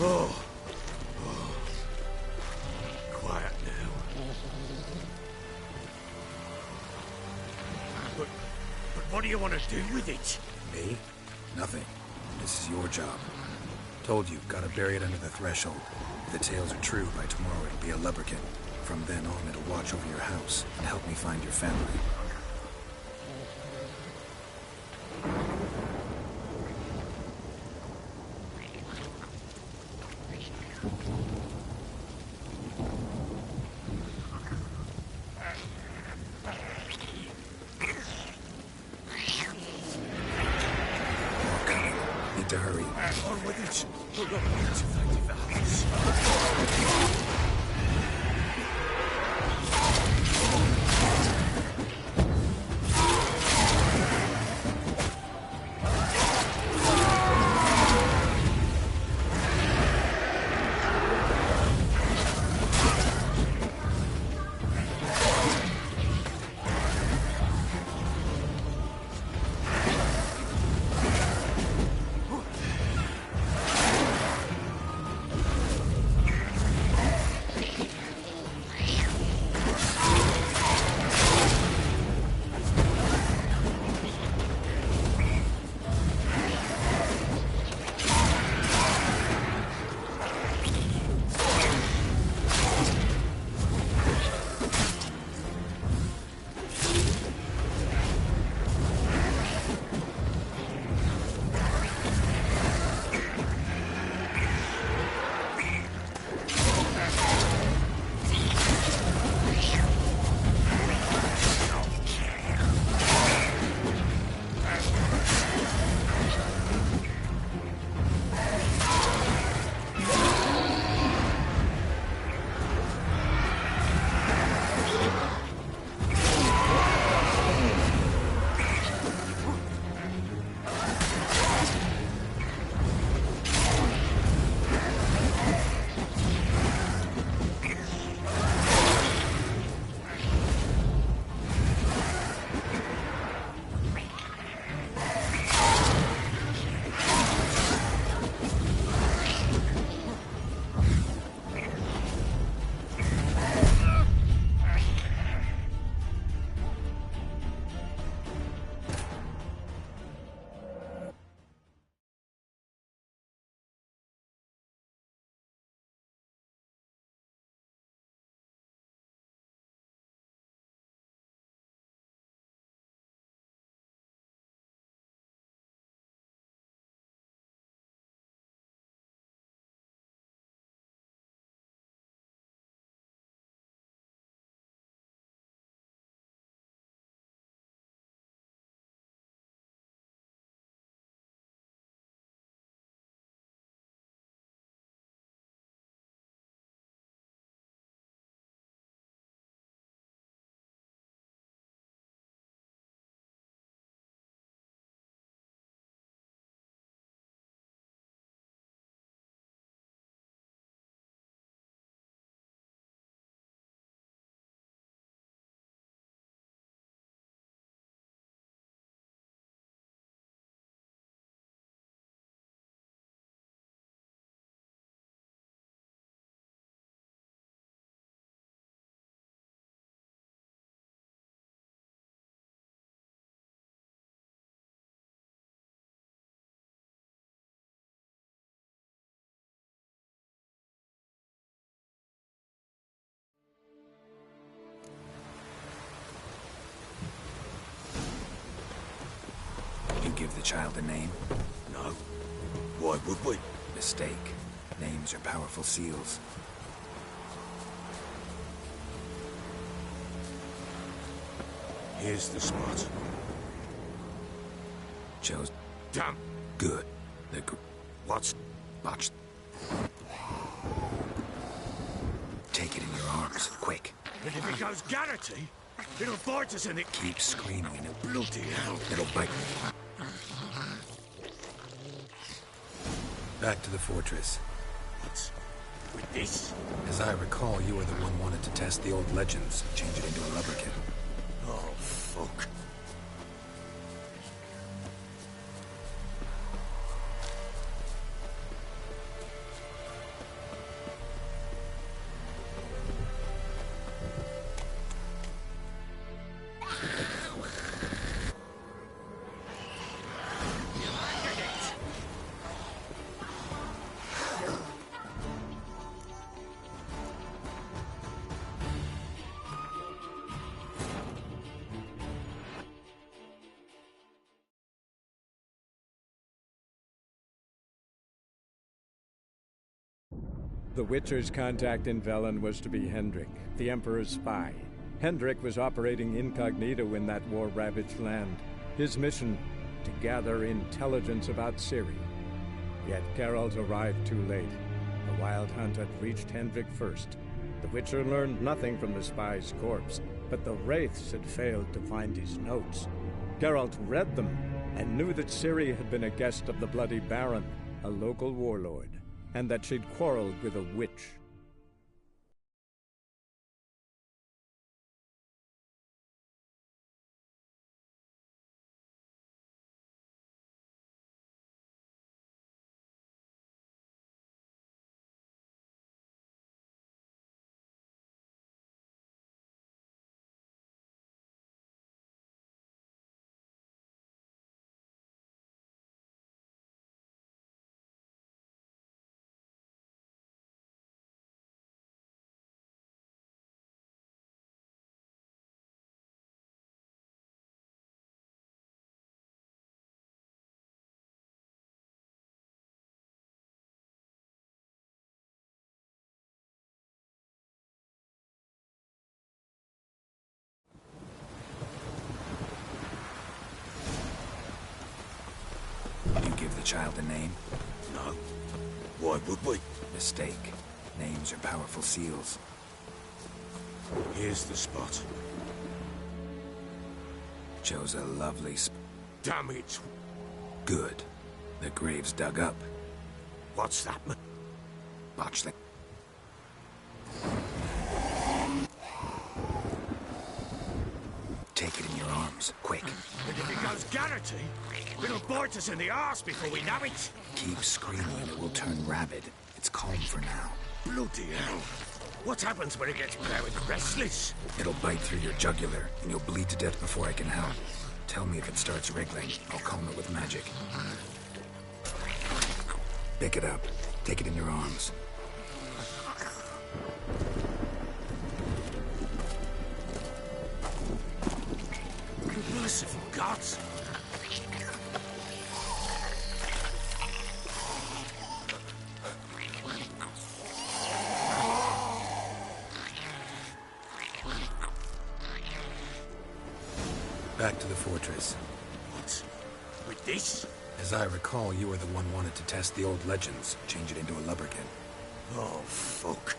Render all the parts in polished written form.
Oh. Quiet now. But what do you want to do with it? Me? Nothing. This is your job. Told you, gotta bury it under the threshold. If the tales are true, by tomorrow it'll be a lubberkin. From then on, it'll watch over your house and help me find your family. To hurry. On with it. We're not going to fight the house. Give the child a name? No. Why would we? Mistake. Names are powerful seals. Here's the spot. Chose. Damn. Good. What's... Botched. Take it in your arms, quick. And if it goes Garrity, it'll bite us and it... Keep screaming. Bloody hell. It'll bite. Back to the fortress. What's with this? As I recall, you were the one wanted to test the old legends, change it into a lubberkin. Oh, fuck. The Witcher's contact in Velen was to be Hendrik, the Emperor's spy. Hendrik was operating incognito in that war-ravaged land. His mission, to gather intelligence about Ciri. Yet Geralt arrived too late. The Wild Hunt had reached Hendrik first. The Witcher learned nothing from the spy's corpse, but the Wraiths had failed to find his notes. Geralt read them and knew that Ciri had been a guest of the Bloody Baron, a local warlord, and that she'd quarreled with a witch. You give the child a name? No. Why would we? Mistake. Names are powerful seals. Here's the spot. Chose a lovely Damn it. Good. The grave's dug up. What's that, man? Botchling. Take it in your arms, quick. And if it goes Garrity, it'll bite us in the arse before we know it. Keep screaming and it will turn rabid. It's calm for now. Bloody hell. What happens when it gets very restless? It'll bite through your jugular, and you'll bleed to death before I can help. Tell me if it starts wriggling. I'll calm it with magic. Pick it up. Take it in your arms. Merciful gods. Back to the fortress. What? With this? As I recall, you were the one wanted to test the old legends, change it into a lubberkin. Oh, fuck.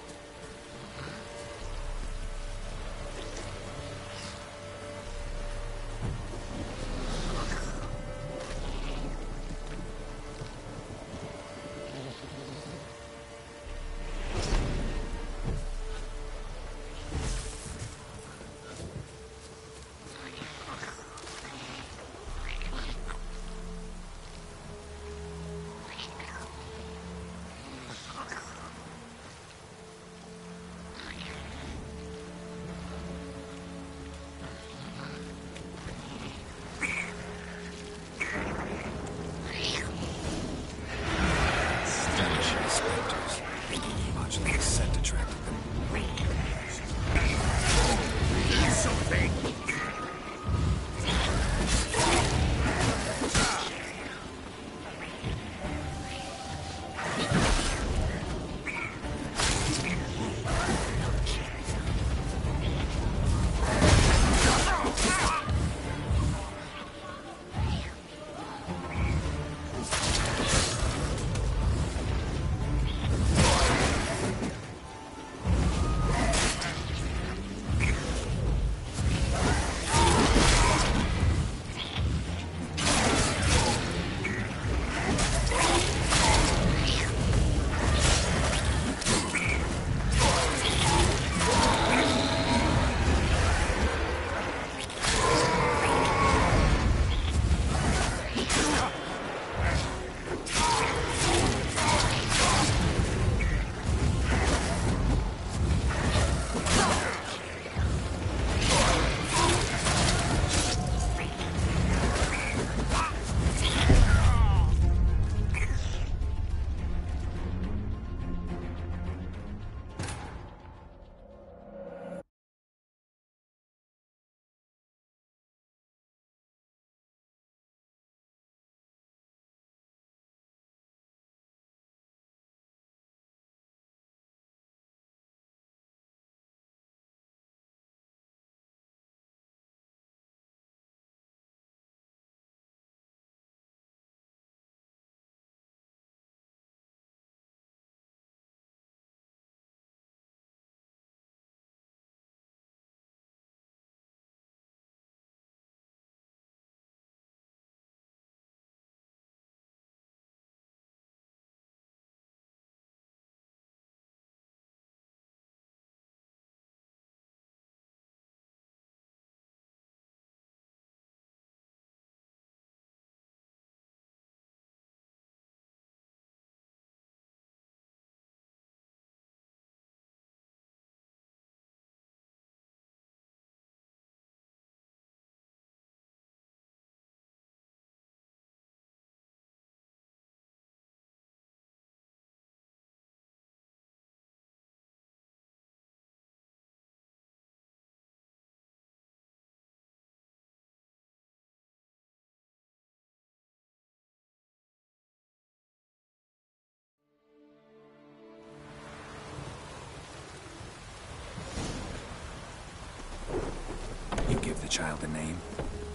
child a name?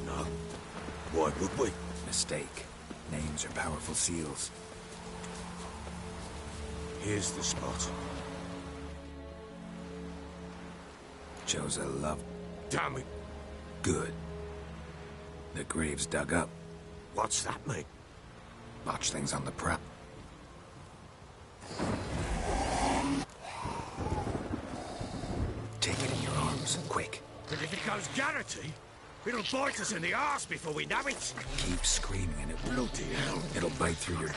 No. Why would we? Mistake. Names are powerful seals. Here's the spot. Chose a love. Damn it. Good. The grave's dug up. What's that mean? Botchling's on the prowl. Take it in your arms, quick. But if it goes Garrity, it'll bite us in the arse before we know it. Keep screaming and it will. Bloody hell. It'll bite through your...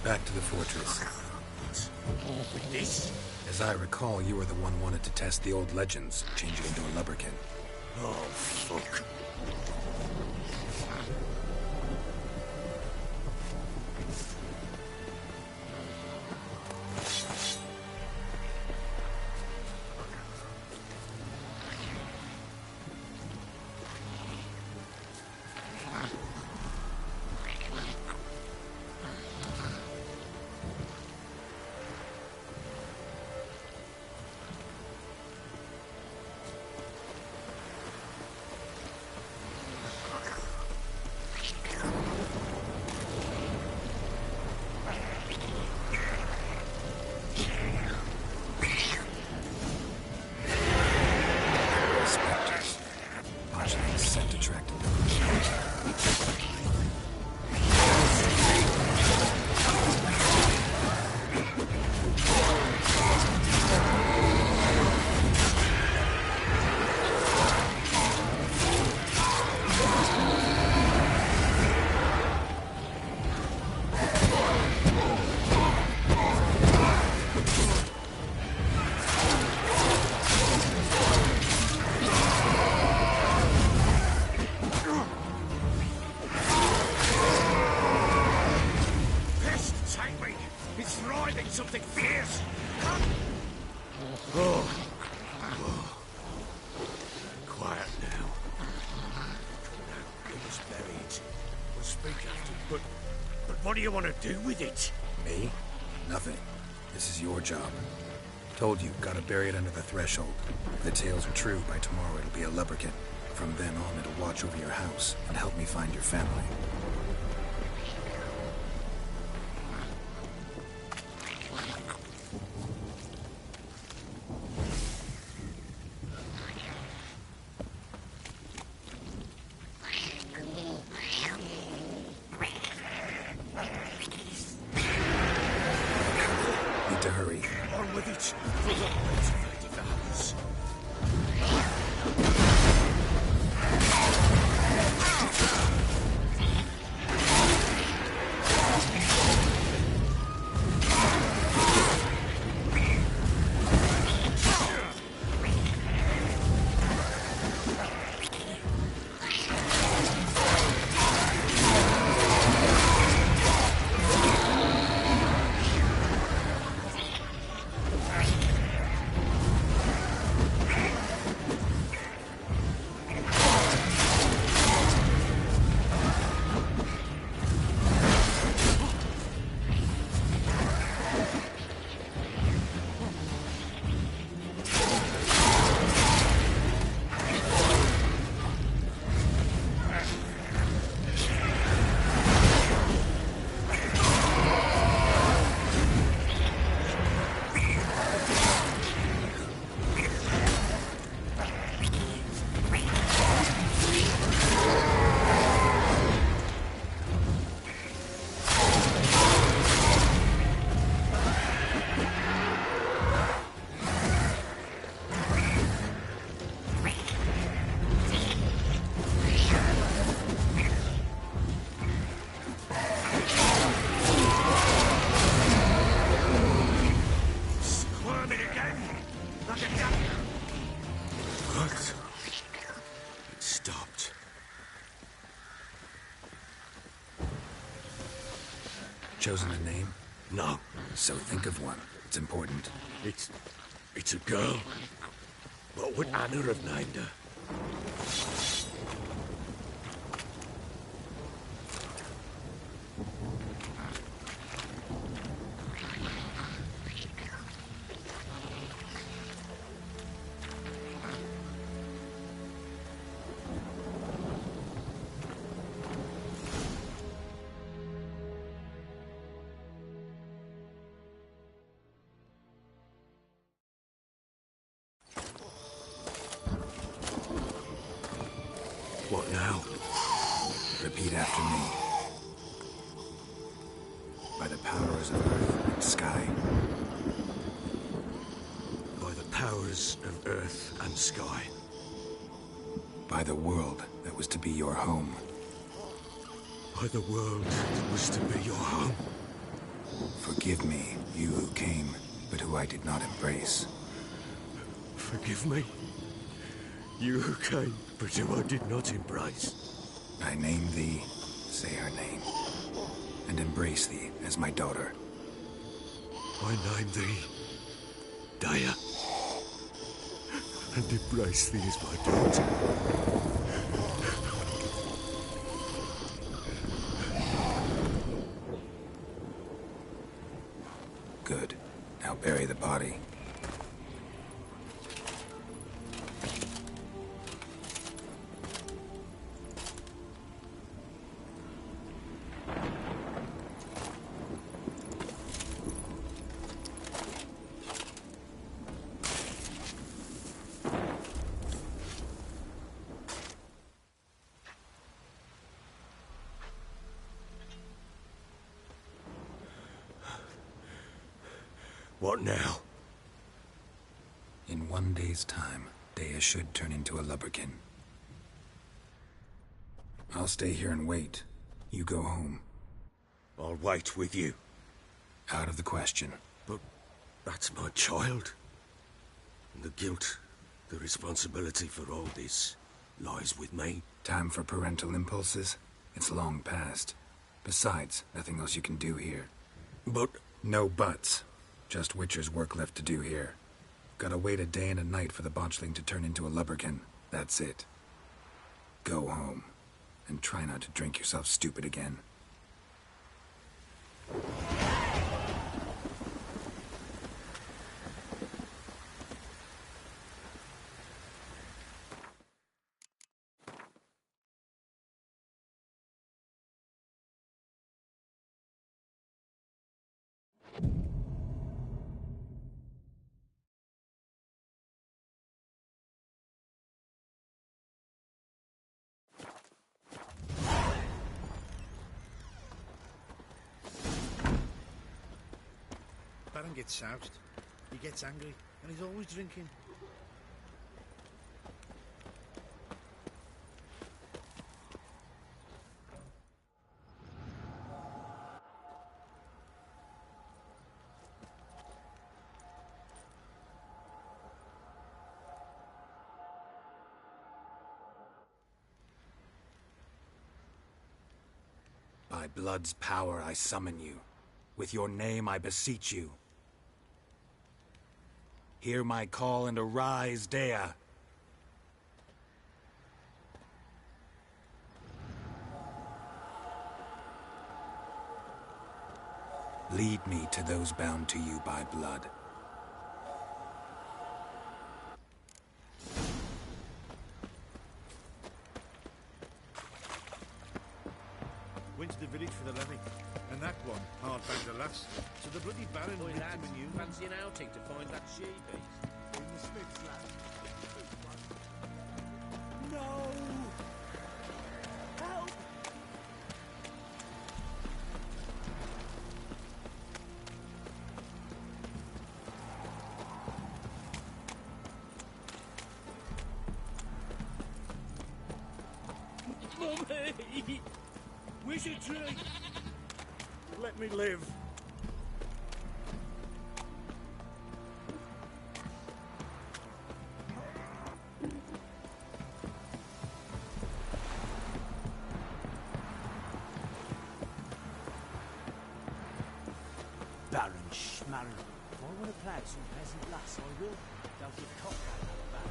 Back to the fortress. With this? As I recall, you were the one wanted to test the old legends, change it into a lubberkin. Oh, fuck. Spectres. Botchling's scent attracted them. Pest, take me! It's writhing something fierce! Oh. Oh. Quiet now. It was buried. We'll speak after, but what do you want to do with it? Me? Nothing. This is your job. Told you, gotta bury it under the threshold. If the tales are true, by tomorrow it'll be a lubberkin. From then on, it'll watch over your house and help me find your family. Need to hurry. On with it! For the cultivated values. Squirming again! Like a duck! What? It stopped. Chosen a name? No, So think of one. It's important. it's a girl. What would Anna have named her? powers of earth and sky. By the powers of earth and sky. By the world that was to be your home. By the world that was to be your home. Forgive me, you who came, but who I did not embrace. Forgive me. You who came, but who I did not embrace. I name thee, say her name, and embrace thee as my daughter. I name thee Dea, and embrace thee as my daughter. Good. Now bury the body. What now? In 1 day's time, Dea should turn into a lubberkin. I'll stay here and wait. You go home. I'll wait with you. Out of the question. But that's my child. And the guilt, the responsibility for all this lies with me. Time for parental impulses? It's long past. Besides, nothing else you can do here. But No buts. Just Witcher's work left to do here. Gotta wait a day and a night for the botchling to turn into a lubberkin. That's it. Go home. And try not to drink yourself stupid again. Baron gets soused, he gets angry, and he's always drinking. By blood's power I summon you. With your name I beseech you. Hear my call and arise, Dea. Lead me to those bound to you by blood. Went to the village for the levy, and that one hard found the lass. So the bloody Baron Boy, licked lads, him and you. fancy an outing to find that she-beast? In the Smith's land. No! Help! Mummy! Wizard tree! Let me live. Baron Schmarren. If I want to play some peasant lass, I will. Don't get caught out of that.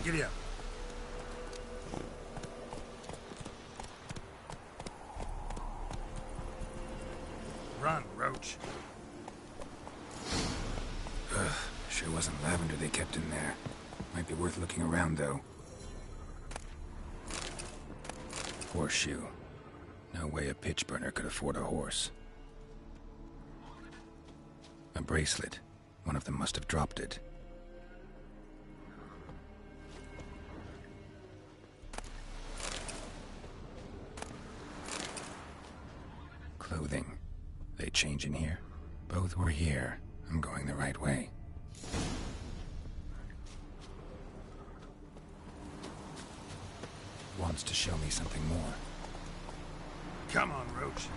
Giddy up. Run, Roach. Sure wasn't lavender they kept in there. Might be worth looking around, though. Horseshoe. No way a pitch burner could afford a horse. A bracelet. One of them must have dropped it. Clothing. They change in here? Both were here. I'm going the right way. Wants to show me something more. Come on, Roach.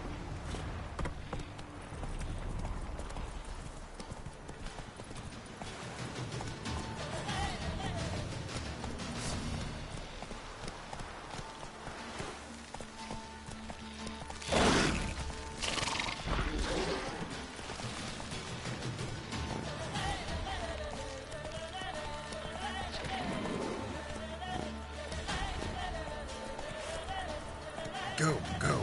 Go, go.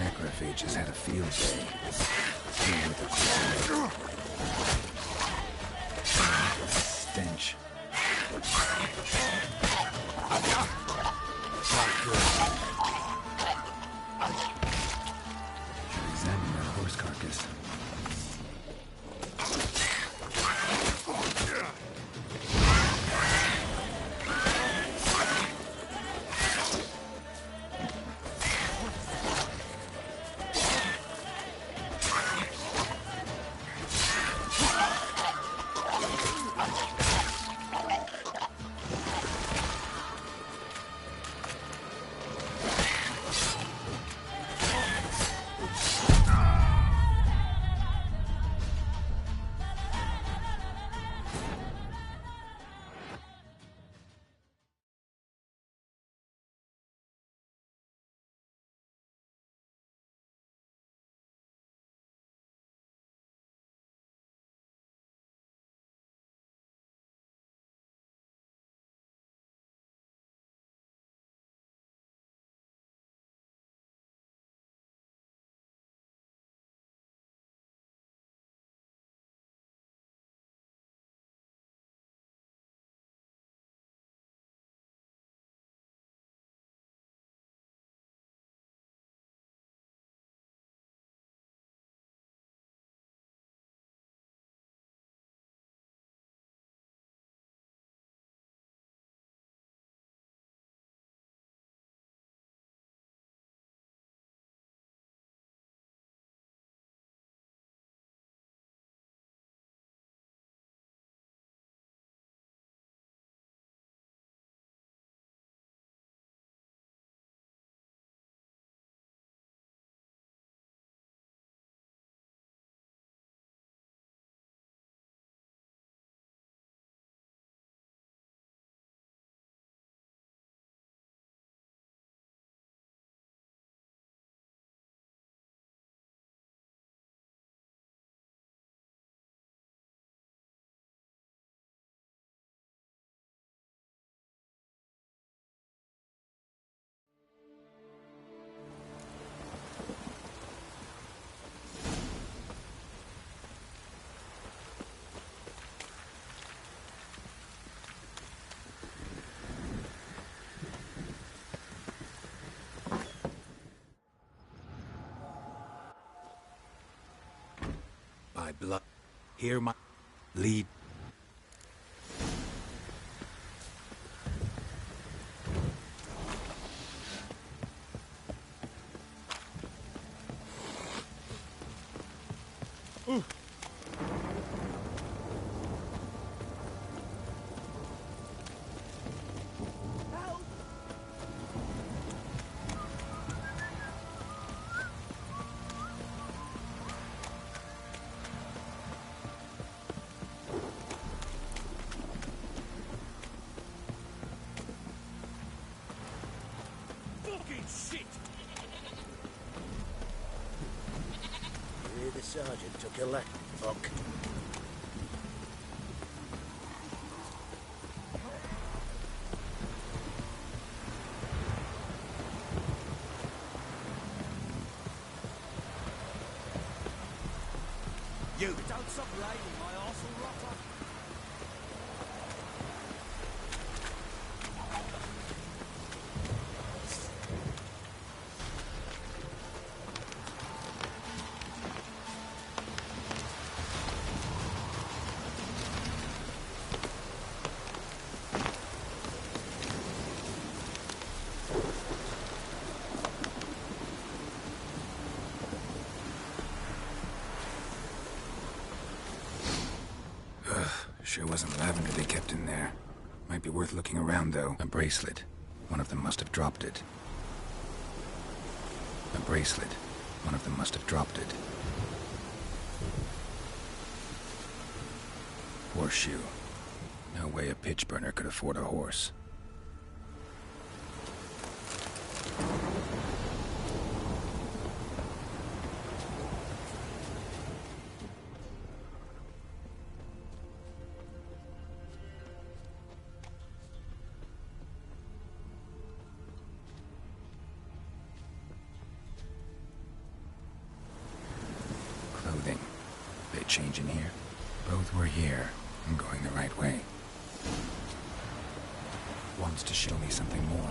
Necrophages had a field day. Here with the stench. Not good. Should examine that horse carcass. My blood. Hear my lead. shit! You hear the sergeant took a left, fuck. You! Don't stop raiding, my arsehole rotter! Sure wasn't lavender they kept in there. Might be worth looking around, though. A bracelet. One of them must have dropped it. A bracelet. One of them must have dropped it. Horseshoe. No way a pitch burner could afford a horse. Clothing. They change in here? Both were here. I'm going the right way. Wants to show me something more.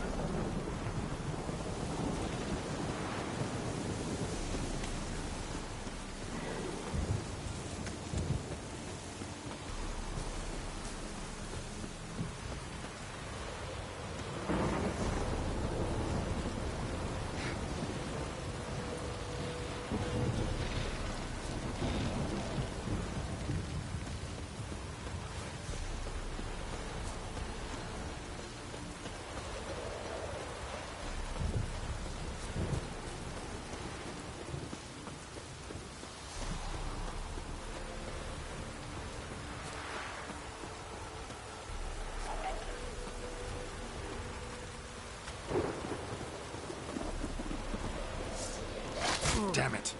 Damn it.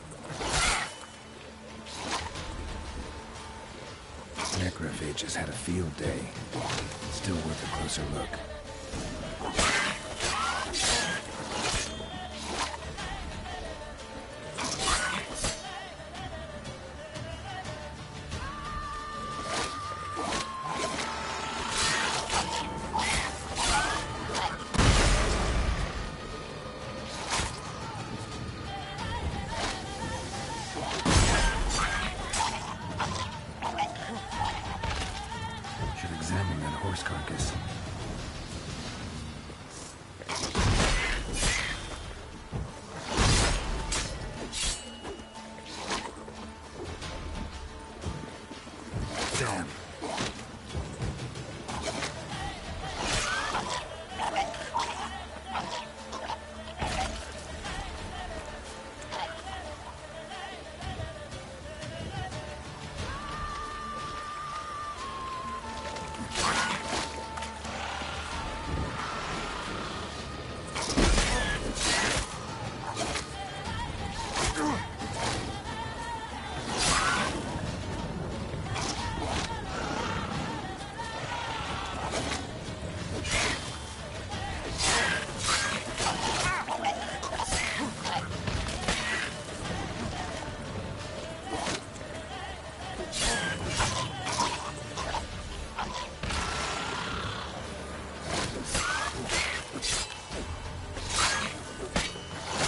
Necrophages had a field day. Still worth a closer look. Examine that horse carcass. Damn.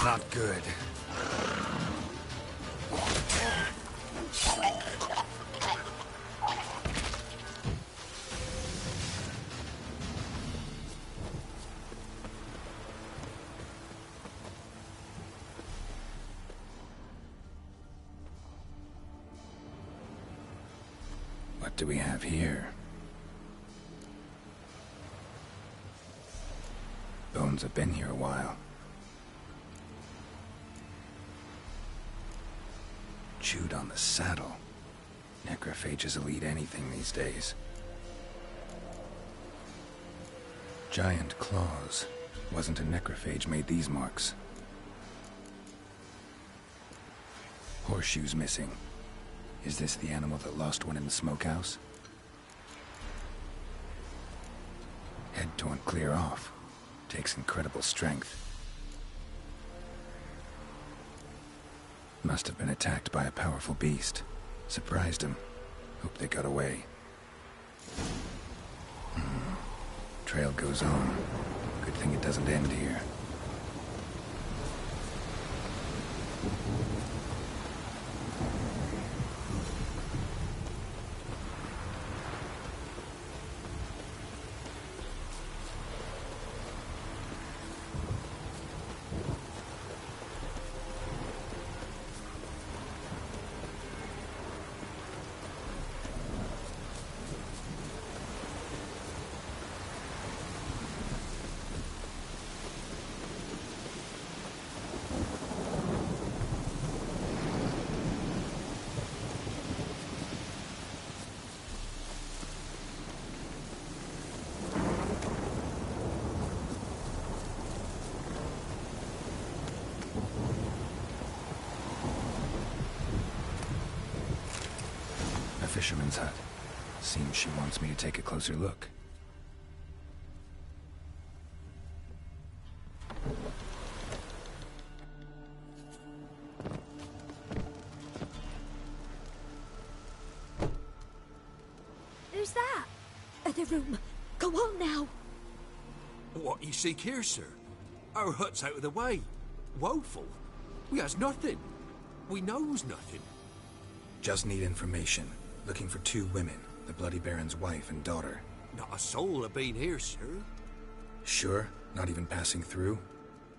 Not good. What do we have here? Bones have been here a while. Chewed on the saddle. Necrophages will eat anything these days. Giant claws. Wasn't a necrophage made these marks. Horseshoes missing. Is this the animal that lost one in the smokehouse? Head torn clear off. Takes incredible strength. Must have been attacked by a powerful beast. Surprised him. Hope they got away. Trail goes on. Good thing it doesn't end here. Fisherman's hut. Seems she wants me to take a closer look. Who's that? The room. Go on now. What you seek here, sir? Our hut's out of the way. Woeful. We has nothing. We knows nothing. Just need information. Looking for 2 women, the Bloody Baron's wife and daughter. Not a soul have been here, sir. Sure? Not even passing through?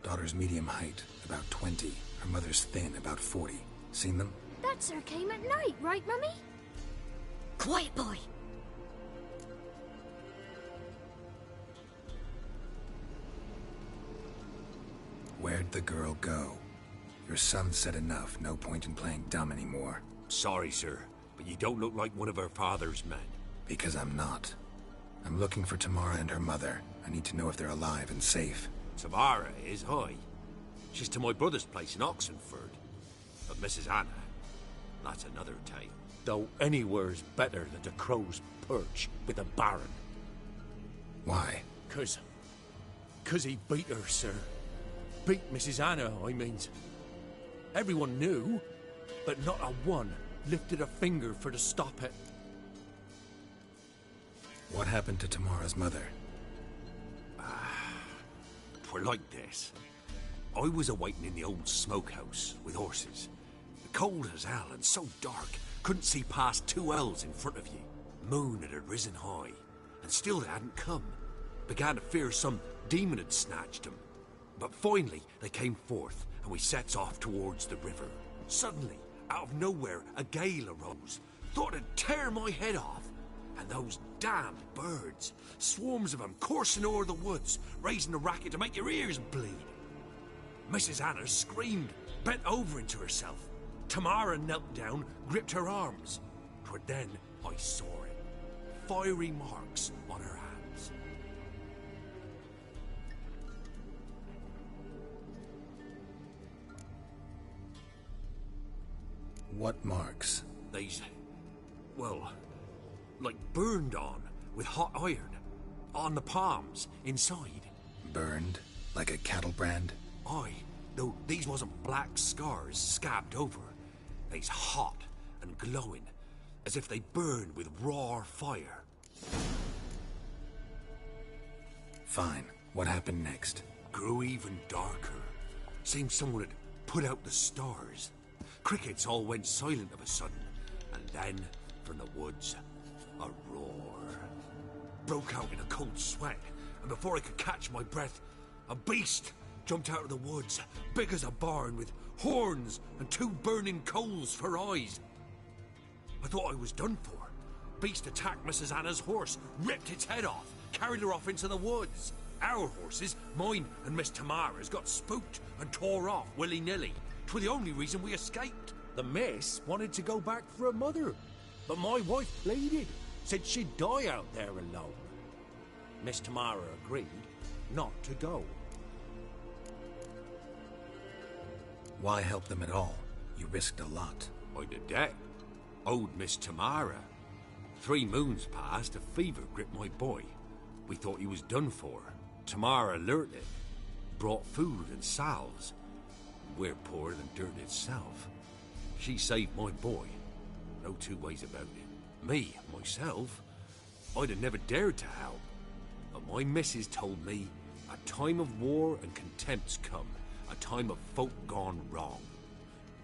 Daughter's medium height, about 20. Her mother's thin, about 40. Seen them? That sir came at night, right, Mummy? Quiet, boy. Where'd the girl go? Your son said enough, no point in playing dumb anymore. Sorry, sir, but you don't look like one of our father's men. Because I'm not. I'm looking for Tamara and her mother. I need to know if they're alive and safe. Tamara is, aye. She's to my brother's place in Oxenford. But Mrs. Anna, that's another tale. Though anywhere's better than the Crow's Perch with a Baron. Why? Cause he beat her, sir. Beat Mrs. Anna, I means. Everyone knew, but not a one lifted a finger for to stop it. What happened to Tamara's mother? Twere like this. I was awaiting in the old smokehouse with horses. Cold as hell and so dark, couldn't see past 2 ells in front of you. Moon had risen high, and still they hadn't come. Began to fear some demon had snatched them. But finally, they came forth, and we sets off towards the river. Suddenly, out of nowhere, a gale arose. Thought it'd tear my head off. And those damned birds, swarms of them coursing o'er the woods, raising a racket to make your ears bleed. Mrs. Anna screamed, bent over into herself. Tamara knelt down, gripped her arms. 'Twere then I saw it. Fiery marks on her hands. What marks? These, well, like burned on with hot iron. On the palms, inside. Burned? Like a cattle brand? Aye, though these wasn't black scars scabbed over. They's hot and glowing, as if they burned with raw fire. Fine. What happened next? Grew even darker. Seemed someone had put out the stars. Crickets all went silent of a sudden, and then, from the woods, a roar. Broke out in a cold sweat, and before I could catch my breath, a beast jumped out of the woods, big as a barn, with horns and 2 burning coals for eyes. I thought I was done for. Beast attacked Mrs. Anna's horse, ripped its head off, carried her off into the woods. Our horses, mine and Miss Tamara's, got spooked and tore off willy-nilly. 'Twere the only reason we escaped. The miss wanted to go back for her mother, but my wife pleaded, said she'd die out there alone. Miss Tamara agreed not to go. Why help them at all? You risked a lot. I did that. Old Miss Tamara. 3 moons passed, a fever gripped my boy. We thought he was done for. Tamara alerted, brought food and salves. We're poorer than dirt itself. She saved my boy. No 2 ways about it. Me, myself, I'd have never dared to help. But my missus told me a time of war and contempt's come. A time of folk gone wrong.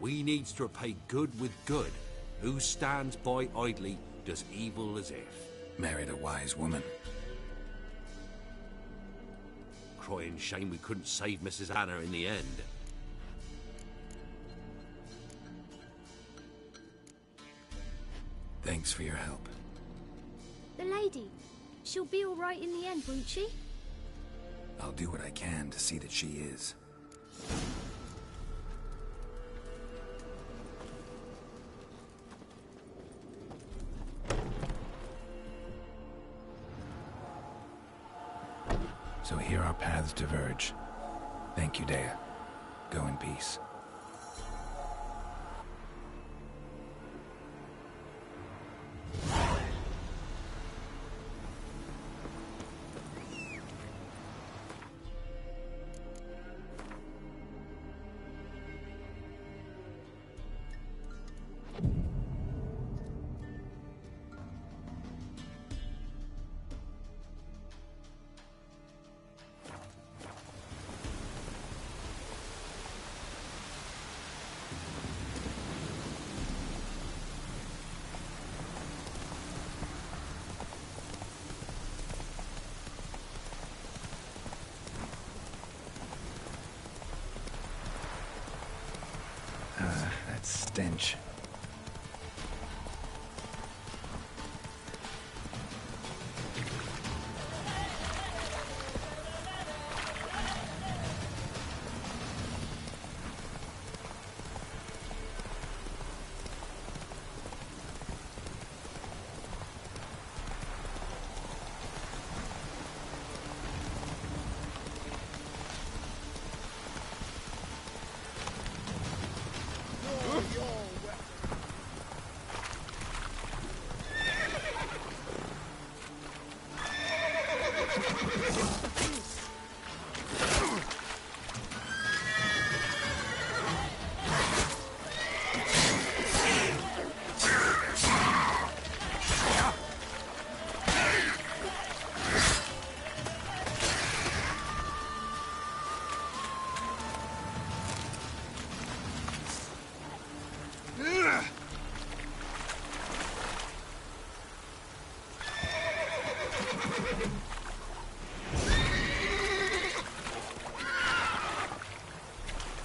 We needs to repay good with good. Who stands by idly does evil as if. Married a wise woman. Crying shame we couldn't save Mrs. Anna in the end. Thanks for your help. The lady. She'll be all right in the end, won't she? I'll do what I can to see that she is. So here our paths diverge. Thank you, Dea. Go in peace. That stench.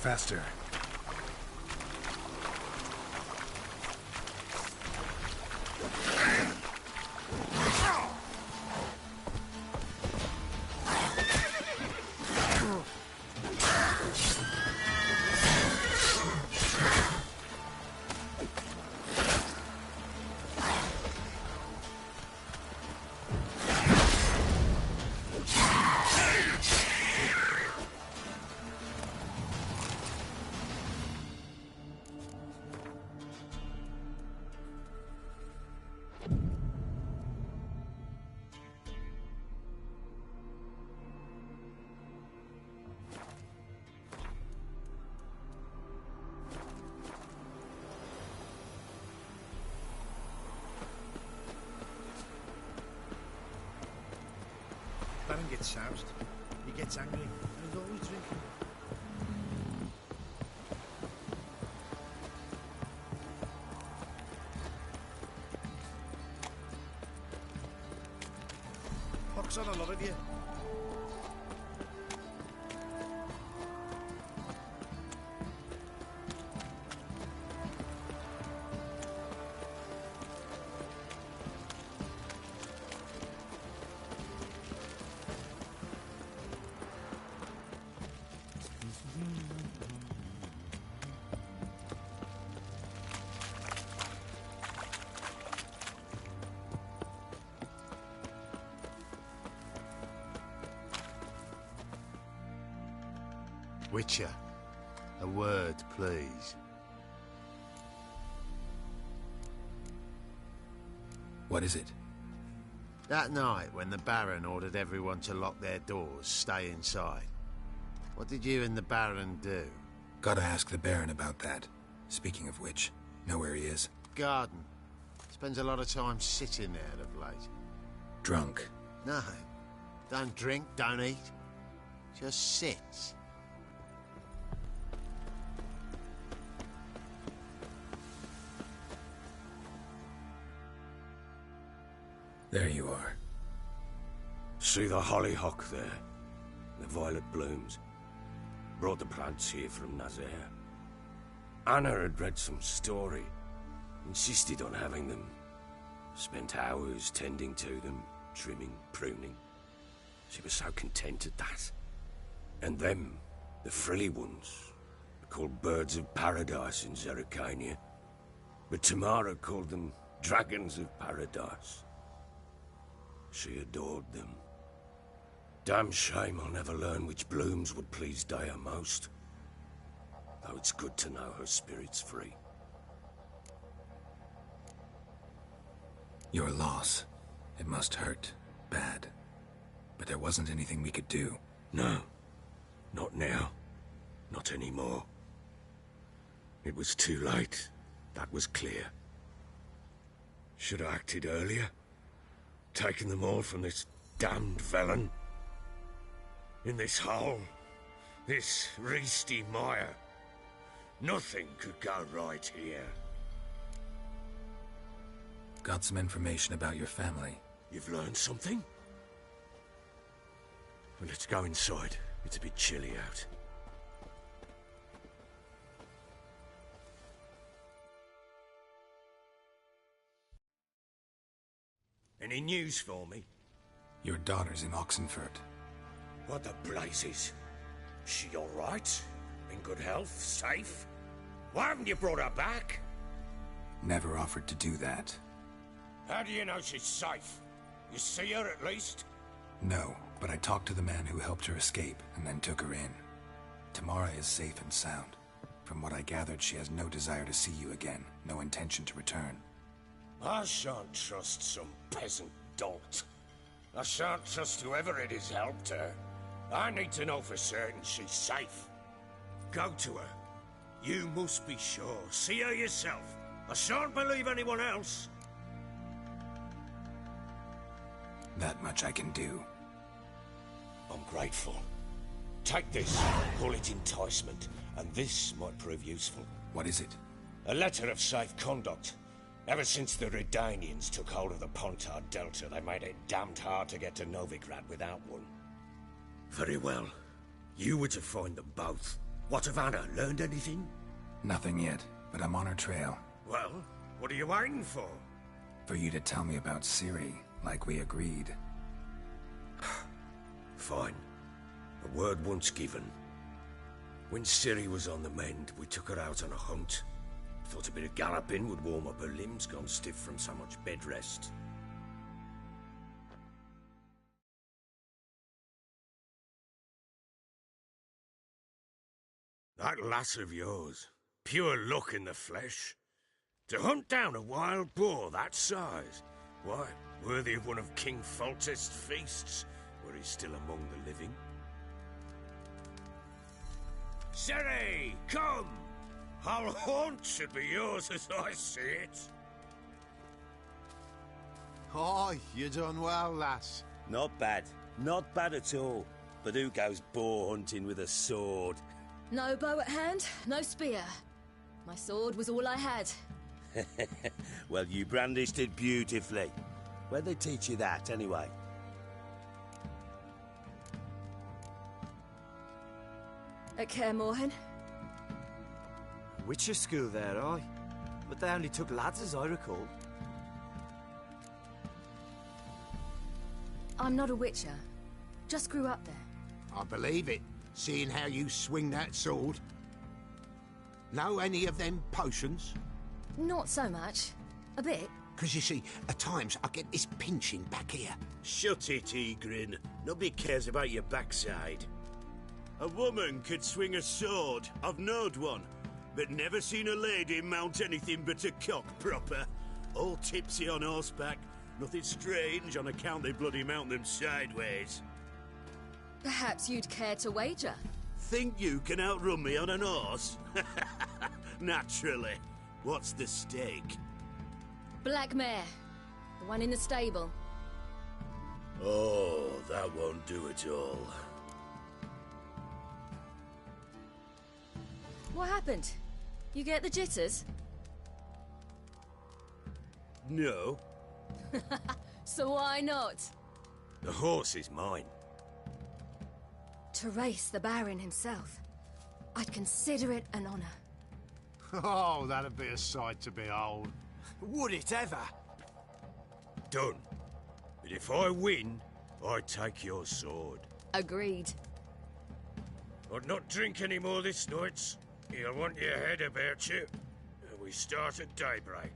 Faster. Baron gets soused. He gets angry, and he's always drinking. Pox on a lot of you. Witcher. A word, please. What is it? That night, when the Baron ordered everyone to lock their doors, stay inside, what did you and the Baron do? Gotta ask the Baron about that. Speaking of which, know where he is? Garden. Spends a lot of time sitting there of late. Drunk. No. Don't drink, don't eat. Just sits. There you are. See the hollyhock there? The violet blooms. Brought the plants here from Nazaire. Anna had read some story. Insisted on having them. Spent hours tending to them, trimming, pruning. She was so content at that. And them, the frilly ones, are called birds of paradise in Zerrikania. But Tamara called them dragons of paradise. She adored them. Damn shame I'll never learn which blooms would please Daya most. Though it's good to know her spirit's free. Your loss. It must hurt. Bad. But there wasn't anything we could do. No. Not now. Not anymore. It was too late. That was clear. Should have acted earlier. Taken them all from this damned Velen. In this hole. This Reesty mire. Nothing could go right here. Got some information about your family. You've learned something? Well, let's go inside. It's a bit chilly out. Any news for me? Your daughter's in Oxenfurt. What the blazes? She all right? In good health? Safe? Why haven't you brought her back? Never offered to do that. How do you know she's safe? You see her at least? No, but I talked to the man who helped her escape and then took her in. Tamara is safe and sound. From what I gathered, she has no desire to see you again, no intention to return. I shan't trust some peasant dolt. I shan't trust whoever it is helped her. I need to know for certain she's safe. Go to her. You must be sure. See her yourself. I shan't believe anyone else. That much I can do. I'm grateful. Take this, call it enticement, and this might prove useful. What is it? A letter of safe conduct. Ever since the Redanians took hold of the Pontard Delta, they made it damned hard to get to Novigrad without one. Very well. You were to find them both. What of Anna? Learned anything? Nothing yet, but I'm on her trail. Well, what are you waiting for? For you to tell me about Ciri, like we agreed. Fine. A word once given. When Ciri was on the mend, we took her out on a hunt. Thought a bit of galloping would warm up her limbs, gone stiff from so much bed rest. That lass of yours, pure luck in the flesh. To hunt down a wild boar that size, why, worthy of one of King Foltest's feasts, were he still among the living. Ciri, come! Our haunt should be yours as I see it. Oh, you done well, lass. Not bad. Not bad at all. But who goes boar hunting with a sword? No bow at hand, no spear. My sword was all I had. Well, you brandished it beautifully. Where'd they teach you that, anyway? At Kaer Morhen. Witcher school there, aye. But they only took lads, as I recall. I'm not a witcher. Just grew up there. I believe it, seeing how you swing that sword. Know any of them potions? Not so much. A bit. Because you see, at times I get this pinching back here. Shut it, Egrin. Nobody cares about your backside. A woman could swing a sword. I've knowed one, but never seen a lady mount anything but a cock proper. All tipsy on horseback. Nothing strange on account they bloody mount them sideways. Perhaps you'd care to wager? Think you can outrun me on an horse? Naturally. What's the stake? Black mare. The one in the stable. Oh, that won't do at all. What happened? You get the jitters? No. So why not? The horse is mine. To race the Baron himself. I'd consider it an honor. Oh, that'd be a sight to behold. Would it ever? Done. But if I win, I take your sword. Agreed. I'd not drink any more this night. You'll want your head about you. We start at daybreak.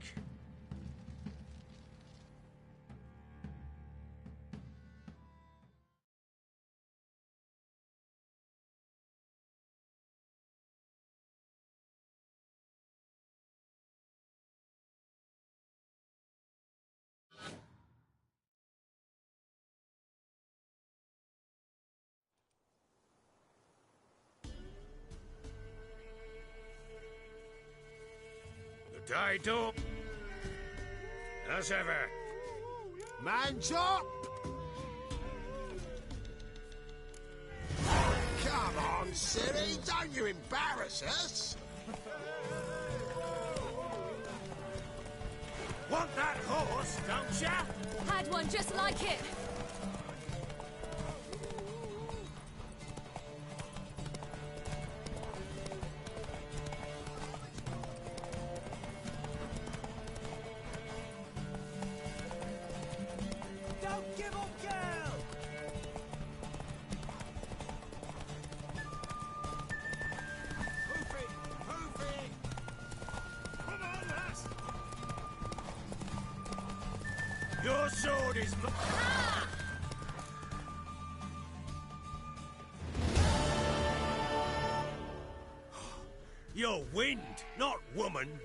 Day door. As ever. Man's up! Come on, Ciri, don't you embarrass us! Want that horse, don't ya? Had one just like it. Don't give up, girl! Move it! Move it! Come on, lass! Your sword is... You're wind, not woman.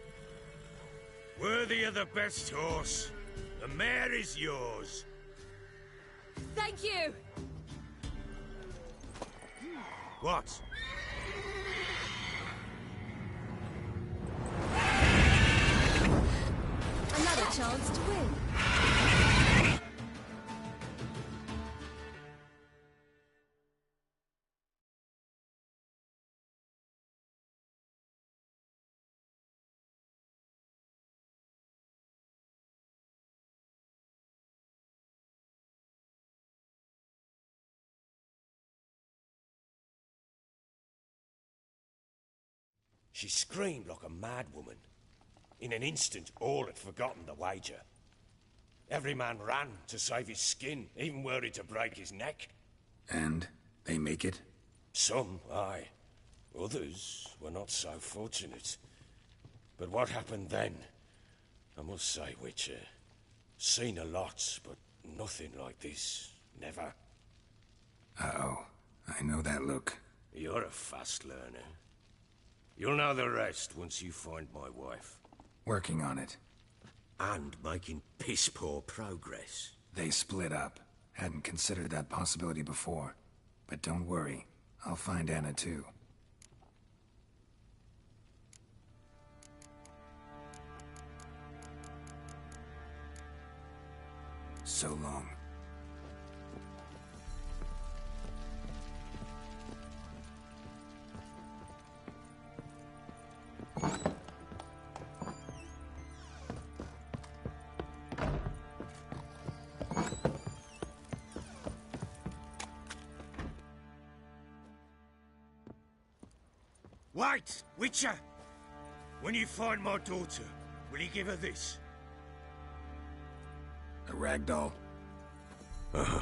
Worthy of the best horse. The mare is yours. Thank you! What? Another chance to win. She screamed like a mad woman. In an instant, all had forgotten the wager. Every man ran to save his skin, even worried to break his neck. And they make it? Some, aye. Others were not so fortunate. But what happened then? I must say, Witcher, seen a lot, but nothing like this. Never. Uh-oh. I know that look. You're a fast learner. You'll know the rest once you find my wife. Working on it. And making piss-poor progress. They split up. Hadn't considered that possibility before. But don't worry. I'll find Anna too. So long. Wait, Witcher! When you find my daughter, will you give her this? A ragdoll. Uh-huh.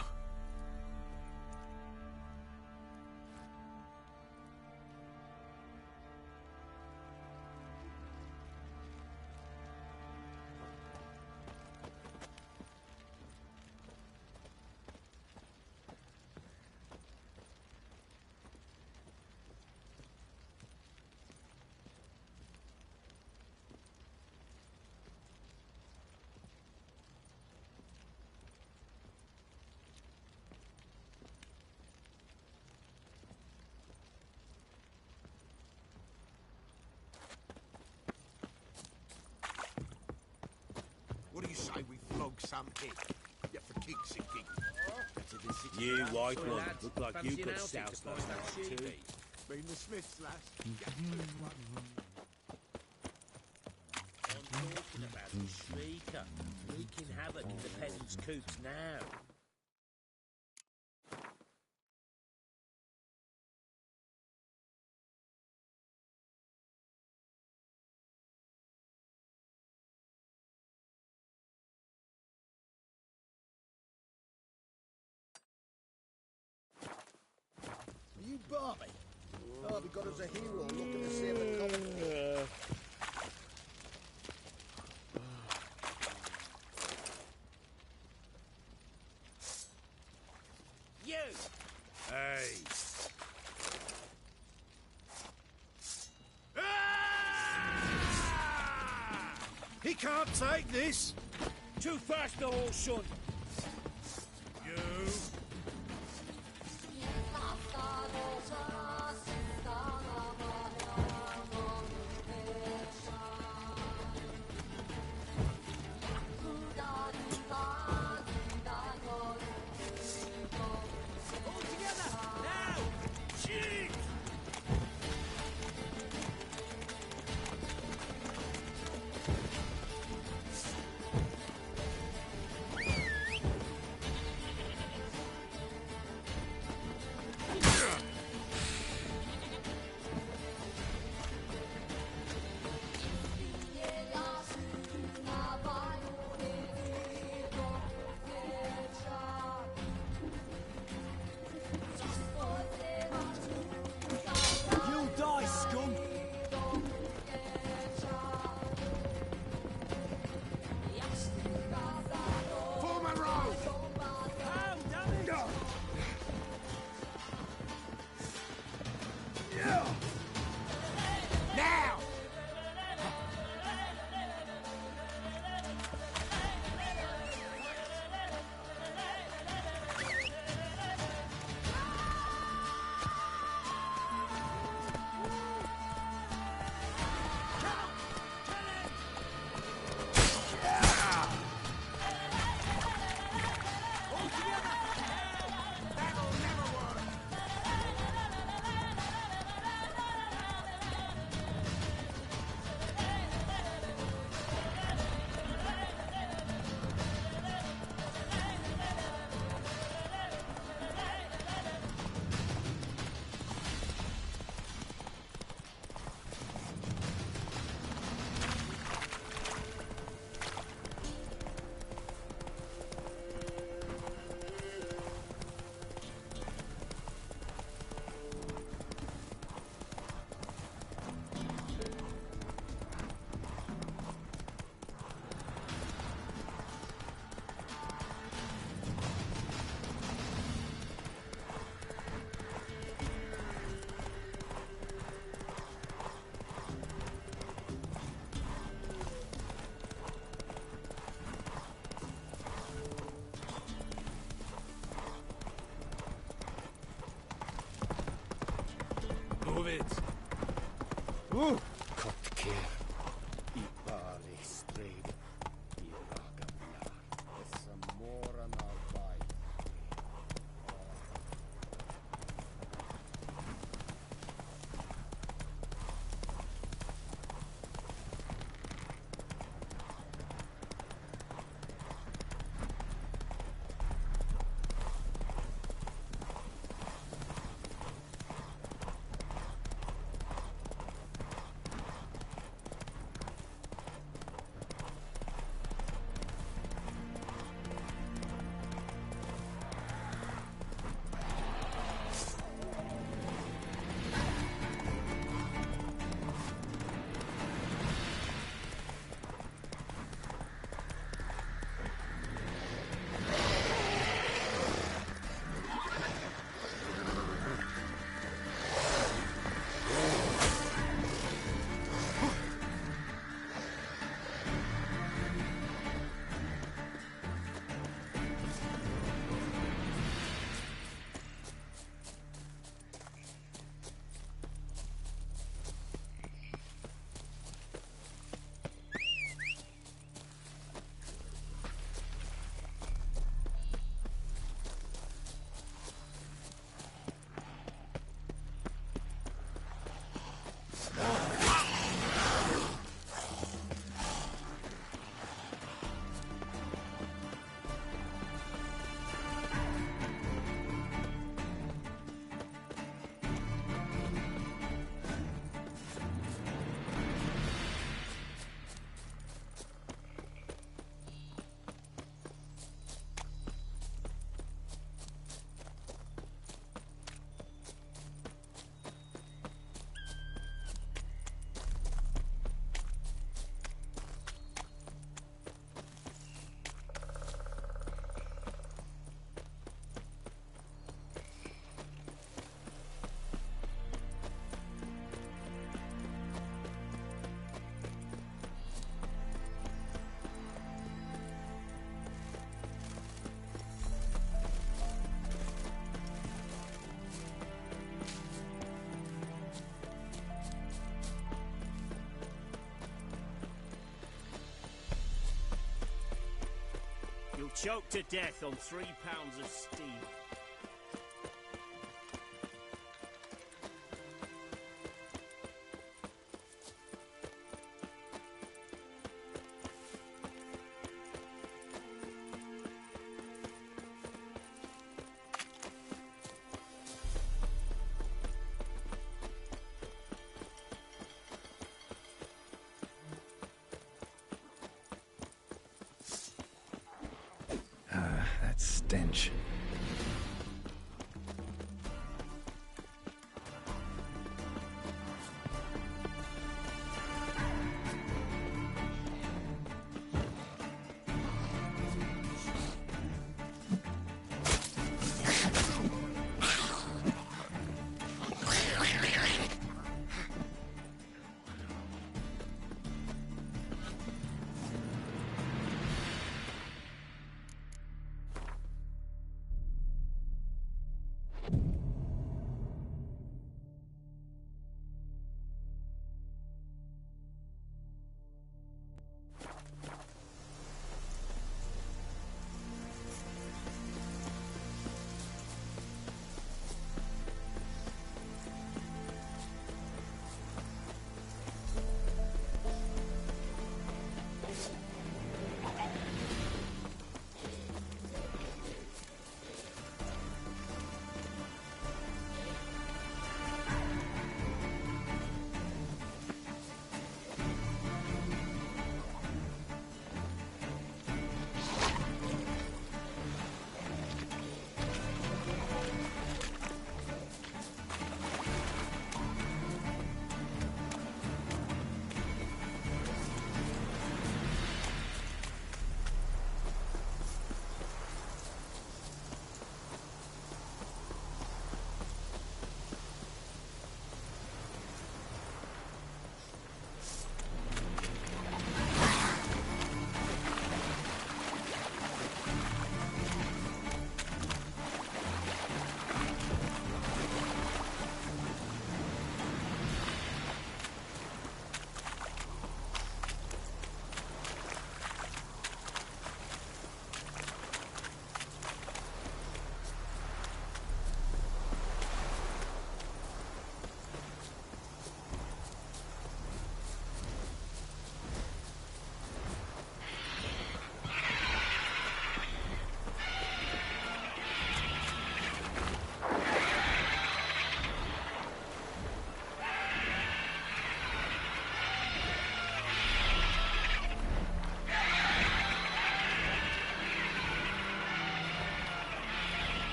some hit. Yeah, for kicks and giggles. You white one, look like you could souse like that too. Been the Smiths, lass. I'm talking about the Shrieker, wreaking havoc in the peasants' coops now. Are you Barbie? Oh, we got us a hero looking to save the common. You! Hey. He can't take this. Too fast, the whole son. You. All together, now! Shit! You die, scum! Form a row! Oh, damn it! Now! Move it. Cut care. I pari strid. I ragavnar. Samora Nalbai. choked to death on 3 pounds of steam. That stench.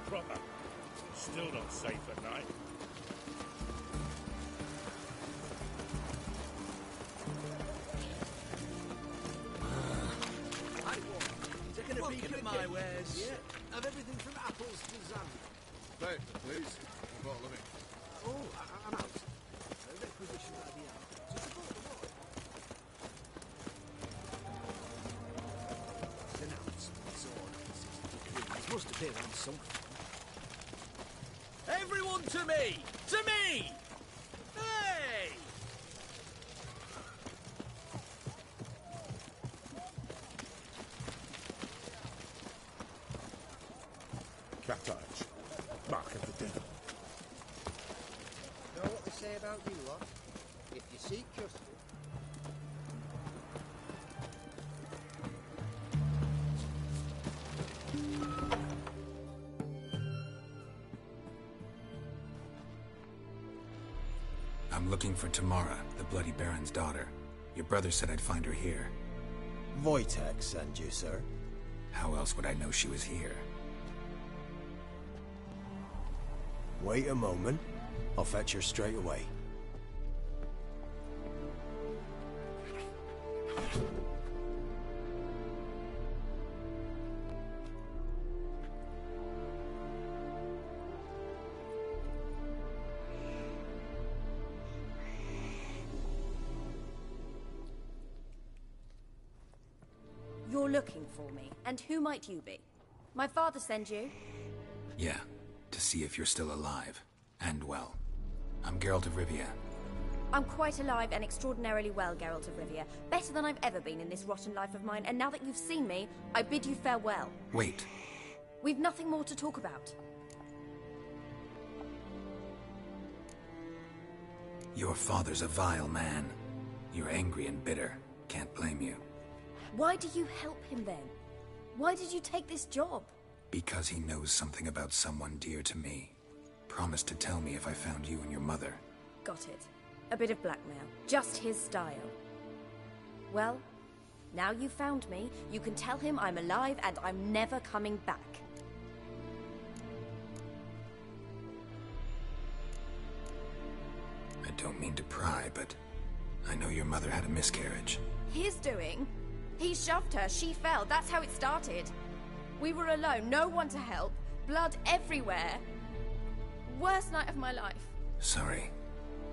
Proper. Still not safe at night. Taking a peek at my wares. Yeah. Of everything from apples to zambia. Paper, please. A bottle of it. Oh, I'm out. A requisition idea. Just a bottle of oil. Announcement, sword, 60 queens. Must appear on something. Everyone to me! To me! Hey! Cat eyes. Mark of the devil. Know what they say about you lot? If you seek justice... I'm looking for Tamara, the Bloody Baron's daughter. Your brother said I'd find her here. Wojtek sent you, sir. How else would I know she was here? Wait a moment. I'll fetch her straight away. you're looking for me. And who might you be? My father sent you? Yeah, to see if you're still alive. And well. I'm Geralt of Rivia. I'm quite alive and extraordinarily well, Geralt of Rivia. Better than I've ever been in this rotten life of mine, and now that you've seen me, I bid you farewell. Wait. We've nothing more to talk about. Your father's a vile man. You're angry and bitter. Can't blame you. Why do you help him then? Why did you take this job? Because he knows something about someone dear to me. Promised to tell me if I found you and your mother. Got it. A bit of blackmail. Just his style. Well, now you found me, you can tell him I'm alive and I'm never coming back. I don't mean to pry, but I know your mother had a miscarriage. His doing? He shoved her, she fell, that's how it started. We were alone, no one to help, blood everywhere. Worst night of my life. Sorry.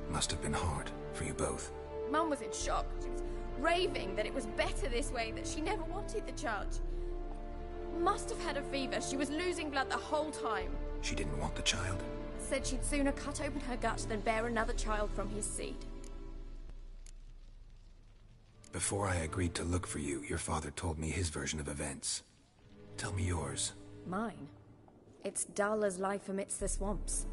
Must have been hard for you both. Mum was in shock. She was raving that it was better this way, that she never wanted the child. Must have had a fever. She was losing blood the whole time. She didn't want the child? Said she'd sooner cut open her gut than bear another child from his seed. Before I agreed to look for you, your father told me his version of events. Tell me yours. Mine? It's dull as life amidst the swamps.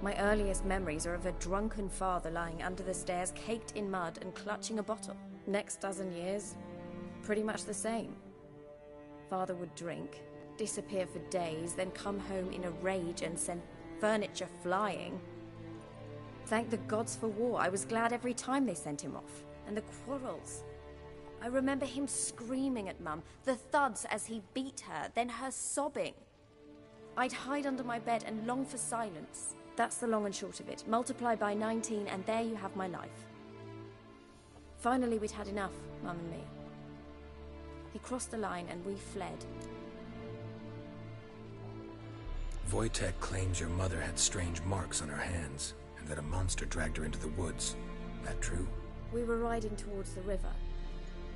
My earliest memories are of a drunken father lying under the stairs, caked in mud and clutching a bottle. Next dozen years, pretty much the same. Father would drink, disappear for days, then come home in a rage and send furniture flying. Thank the gods for war. I was glad every time they sent him off. And the quarrels. I remember him screaming at Mum, the thuds as he beat her, then her sobbing. I'd hide under my bed and long for silence. That's the long and short of it. Multiply by 19 and there you have my life. Finally we'd had enough, Mum and me. He crossed the line and we fled. Wojtek claims your mother had strange marks on her hands, and that a monster dragged her into the woods. That true? We were riding towards the river.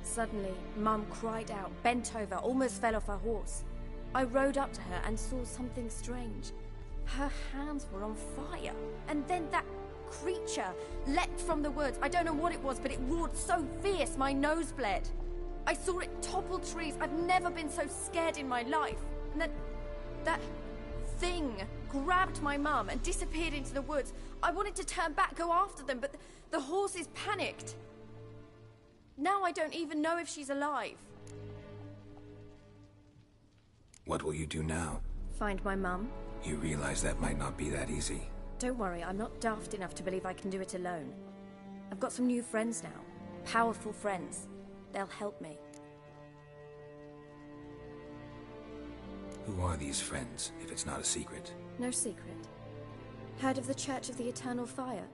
Suddenly, Mum cried out, bent over, almost fell off her horse. I rode up to her and saw something strange. Her hands were on fire. And then that creature leapt from the woods. I don't know what it was, but it roared so fierce my nose bled. I saw it topple trees. I've never been so scared in my life. And that thing grabbed my mum and disappeared into the woods. I wanted to turn back, go after them, but the horses panicked. Now I don't even know if she's alive. What will you do now? Find my mum. You realize that might not be that easy. Don't worry, I'm not daft enough to believe I can do it alone. I've got some new friends now. Powerful friends. They'll help me. Who are these friends, if it's not a secret? No secret. Heard of the Church of the Eternal Fire?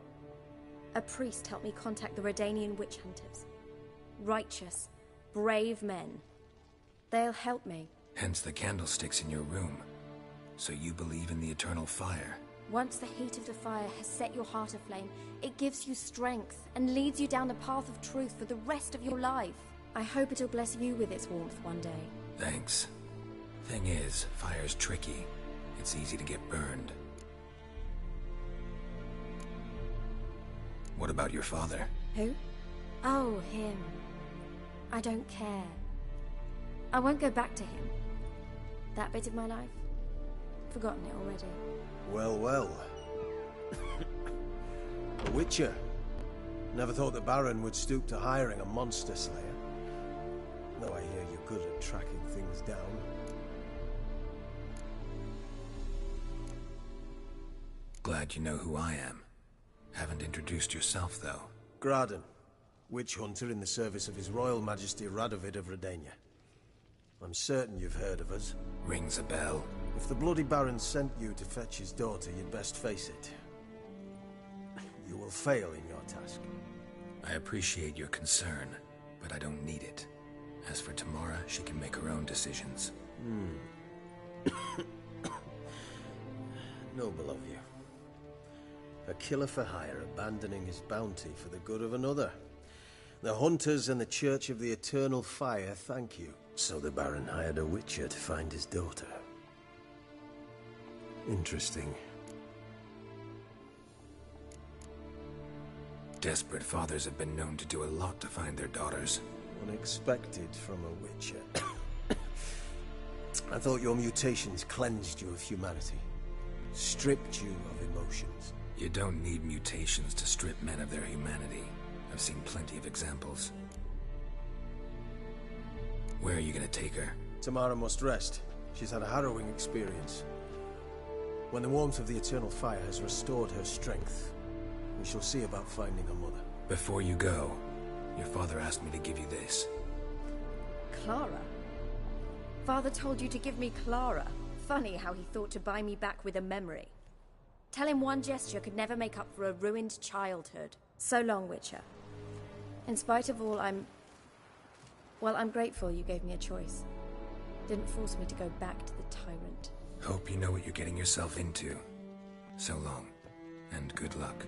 A priest helped me contact the Redanian witch hunters. Righteous, brave men. They'll help me. Hence the candlesticks in your room. So you believe in the eternal fire? Once the heat of the fire has set your heart aflame, it gives you strength and leads you down the path of truth for the rest of your life. I hope it'll bless you with its warmth one day. Thanks. Thing is, fire's tricky. It's easy to get burned. What about your father? Who? Oh, him. I don't care. I won't go back to him. That bit of my life? Forgotten it already. Well, well. A witcher. Never thought the Baron would stoop to hiring a monster slayer. Though I hear you're good at tracking things down. Glad you know who I am. Haven't introduced yourself, though. Graden, witch hunter in the service of His Royal Majesty Radovid of Redania. I'm certain you've heard of us. Rings a bell. If the Bloody Baron sent you to fetch his daughter, you'd best face it. You will fail in your task. I appreciate your concern, but I don't need it. As for Tamara, she can make her own decisions. Noble of you. A killer for hire abandoning his bounty for the good of another. The Hunters and the Church of the Eternal Fire thank you. So the Baron hired a witcher to find his daughter. Interesting. Desperate fathers have been known to do a lot to find their daughters. Unexpected from a witcher. I thought your mutations cleansed you of humanity. Stripped you of emotions. You don't need mutations to strip men of their humanity. I've seen plenty of examples. Where are you gonna take her? Tamara must rest. She's had a harrowing experience. When the warmth of the Eternal Fire has restored her strength, we shall see about finding her mother. Before you go, your father asked me to give you this. Clara? Father told you to give me Clara. Funny how he thought to buy me back with a memory. Tell him one gesture could never make up for a ruined childhood. So long, Witcher. In spite of all, I'm grateful you gave me a choice. Didn't force me to go back to the tyrant. Hope you know what you're getting yourself into. So long, and good luck.